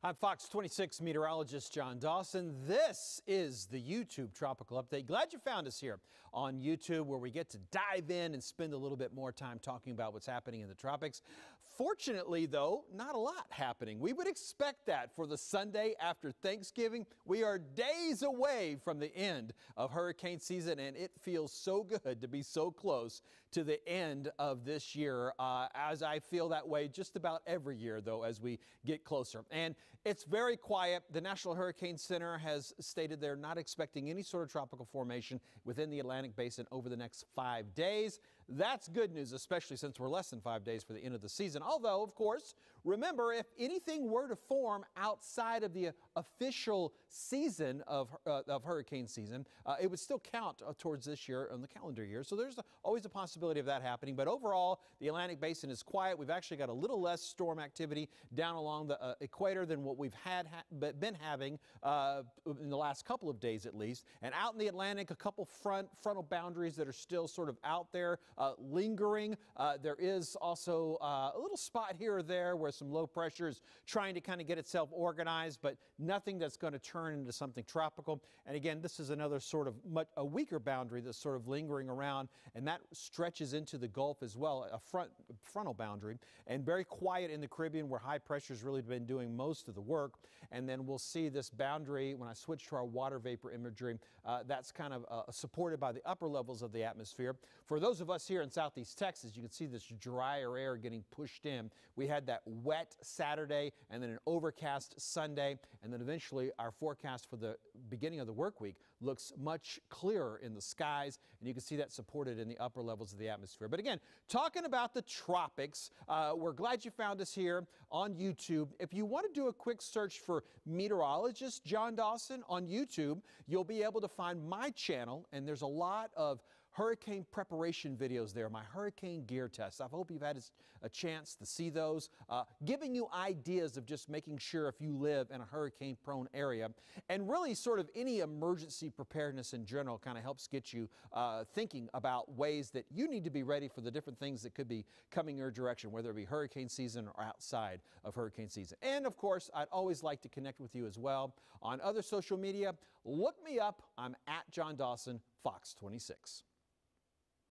I'm Fox 26 meteorologist John Dawson. This is the YouTube Tropical Update. Glad you found us here on YouTube, where we get to dive in and spend a little bit more time talking about what's happening in the tropics. Fortunately, though, not a lot happening. We would expect that for the Sunday after Thanksgiving. We are days away from the end of hurricane season, and it feels so good to be so close to the end of this year, as I feel that way just about every year, though, as we get closer. And it's very quiet. The National Hurricane Center has stated they're not expecting any sort of tropical formation within the Atlantic Basin over the next 5 days. That's good news, especially since we're less than 5 days for the end of the season. Although, of course, remember, if anything were to form outside of the official season of hurricane season, it would still count towards this year on the calendar year. So there's always a possibility of that happening. But overall, the Atlantic Basin is quiet. We've actually got a little less storm activity down along the equator than what we've been having in the last couple of days at least. And out in the Atlantic, a couple frontal boundaries that are still sort of out there lingering. There is also a little spot here or there where some low pressure is trying to kind of get itself organized, but nothing that's going to turn into something tropical. And again, this is another sort of a weaker boundary that's sort of lingering around, and that stretches into the Gulf as well, a frontal boundary, and very quiet in the Caribbean, where high pressure has really been doing most of the work. And then we'll see this boundary when I switch to our water vapor imagery. That's kind of supported by the upper levels of the atmosphere. For those of us here in Southeast Texas, you can see this drier air getting pushed in. We had that wet Saturday and then an overcast Sunday, and then eventually our forecast for the beginning of the work week looks much clearer in the skies, and you can see that supported in the upper levels of the atmosphere. But again, talking about the tropics, we're glad you found us here on YouTube. If you want to do a quick search for meteorologist John Dawson on YouTube, you'll be able to find my channel, and there's a lot of hurricane preparation videos there, my hurricane gear tests. I hope you've had a chance to see those, giving you ideas of just making sure if you live in a hurricane prone area, and really sort of any emergency preparedness in general kind of helps get you thinking about ways that you need to be ready for the different things that could be coming your direction, whether it be hurricane season or outside of hurricane season. And of course, I'd always like to connect with you as well on other social media. Look me up. I'm at John Dawson, Fox 26.